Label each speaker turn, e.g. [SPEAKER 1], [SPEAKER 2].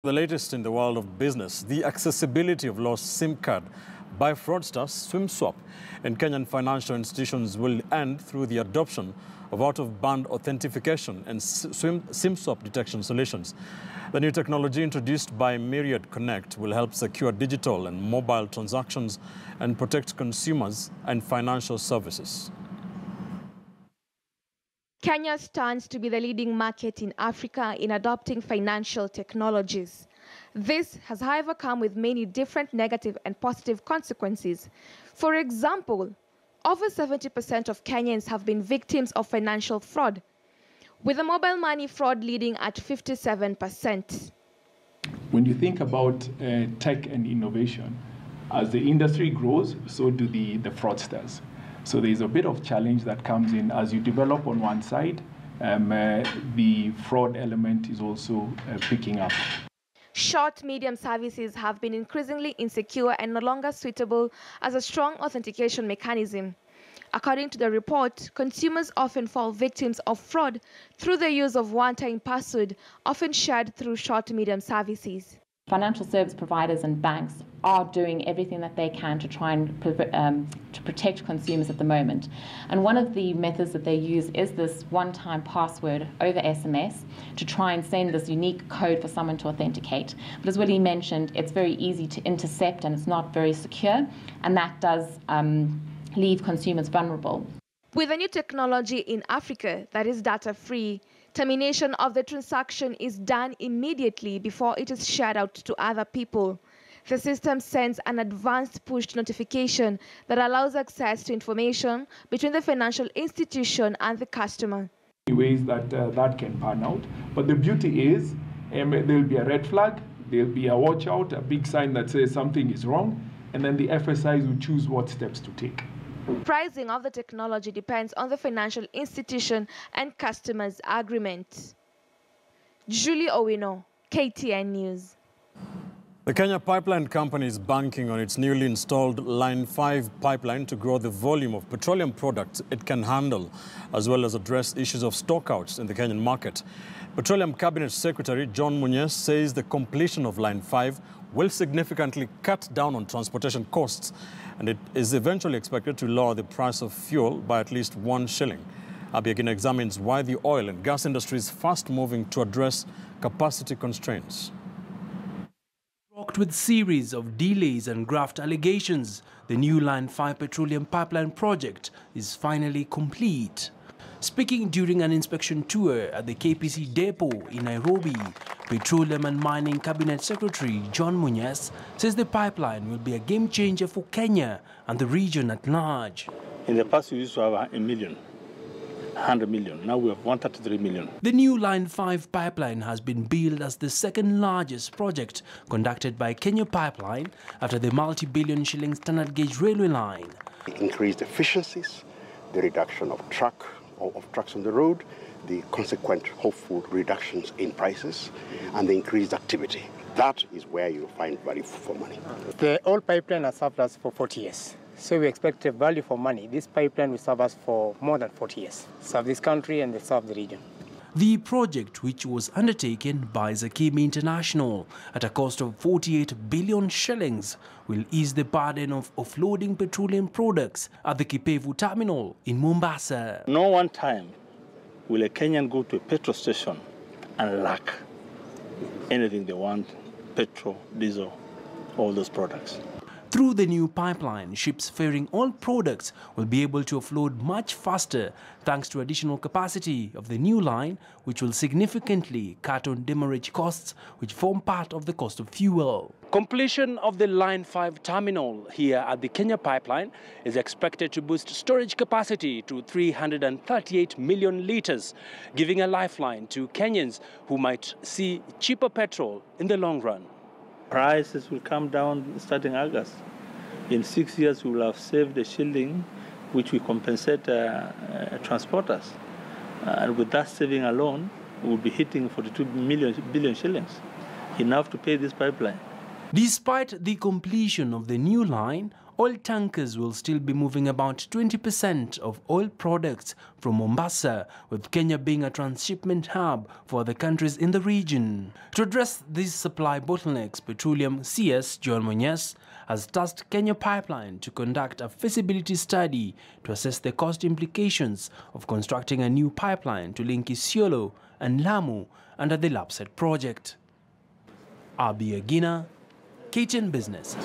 [SPEAKER 1] The latest in the world of business, the accessibility of lost SIM card by fraudsters, SIM-swap, in Kenyan financial institutions will end through the adoption of out-of-band authentication and SIM-swap detection solutions. The new technology introduced by Myriad Connect will help secure digital and mobile transactions and protect consumers and financial services.
[SPEAKER 2] Kenya stands to be the leading market in Africa in adopting financial technologies. This has, however, come with many different negative and positive consequences. For example, over 70% of Kenyans have been victims of financial fraud, with the mobile money fraud leading at 57%.
[SPEAKER 3] When you think about tech and innovation, as the industry grows, so do the fraudsters. So there's a bit of challenge that comes in as you develop on one side. The fraud element is also picking up.
[SPEAKER 2] Short-medium services have been increasingly insecure and no longer suitable as a strong authentication mechanism. According to the report, consumers often fall victims of fraud through the use of one-time password, often shared through short-medium services.
[SPEAKER 4] Financial service providers and banks are doing everything that they can to try and to protect consumers at the moment. And one of the methods that they use is this one-time password over SMS to try and send this unique code for someone to authenticate. But as Willie mentioned, it's very easy to intercept and it's not very secure, and that does leave consumers vulnerable.
[SPEAKER 2] With a new technology in Africa that is data-free, termination of the transaction is done immediately before it is shared out to other people. The system sends an advanced push notification that allows access to information between the financial institution and the customer.
[SPEAKER 3] Ways that that can pan out, but the beauty is there'll be a red flag, there'll be a watch out, a big sign that says something is wrong, and then the FSIs will choose what steps to take.
[SPEAKER 2] Pricing of the technology depends on the financial institution and customer's agreement. Julie Owino, KTN News.
[SPEAKER 1] The Kenya Pipeline Company is banking on its newly installed Line 5 pipeline to grow the volume of petroleum products it can handle, as well as address issues of stockouts in the Kenyan market. Petroleum Cabinet Secretary John Munyes says the completion of Line 5 will significantly cut down on transportation costs, and it is eventually expected to lower the price of fuel by at least 1 shilling. Abiagin examines why the oil and gas industry is fast moving to address capacity constraints.
[SPEAKER 5] Rocked with series of delays and graft allegations, the new Line 5 petroleum pipeline project is finally complete. Speaking during an inspection tour at the KPC depot in Nairobi, Petroleum and Mining Cabinet Secretary John Munyes says the pipeline will be a game changer for Kenya and the region at large.
[SPEAKER 6] In the past, we used to have 1 million, 100 million. Now we have 133 million.
[SPEAKER 5] The new Line 5 pipeline has been billed as the second largest project conducted by Kenya Pipeline after the multi-billion shilling standard gauge railway line.
[SPEAKER 7] Increased efficiencies, the reduction of trucks on the road, the consequent hopeful reductions in prices, and the increased activity. That is where you find value for money.
[SPEAKER 8] The old pipeline has served us for 40 years. So we expect a value for money. This pipeline will serve us for more than 40 years. Serve this country and serve the region.
[SPEAKER 5] The project, which was undertaken by Zakimi International at a cost of 48 billion shillings, will ease the burden of offloading petroleum products at the Kipevu terminal in Mombasa.
[SPEAKER 6] No one time will a Kenyan go to a petrol station and lack anything they want, petrol, diesel, all those products.
[SPEAKER 5] Through the new pipeline, ships ferrying all products will be able to offload much faster thanks to additional capacity of the new line, which will significantly cut on demurrage costs, which form part of the cost of fuel. Completion of the Line 5 terminal here at the Kenya Pipeline is expected to boost storage capacity to 338 million litres, giving a lifeline to Kenyans who might see cheaper petrol in the long run.
[SPEAKER 6] Prices will come down starting August. In 6 years, we will have saved a shilling, which will compensate transporters. And with that saving alone, we will be hitting 42 billion shillings, enough to pay this pipeline.
[SPEAKER 5] Despite the completion of the new line, oil tankers will still be moving about 20% of oil products from Mombasa, with Kenya being a transshipment hub for the countries in the region. To address these supply bottlenecks, Petroleum CS John Munyes has tasked Kenya Pipeline to conduct a feasibility study to assess the cost implications of constructing a new pipeline to link Isiolo and Lamu under the Lapset project. Abi Agina, KTN Business.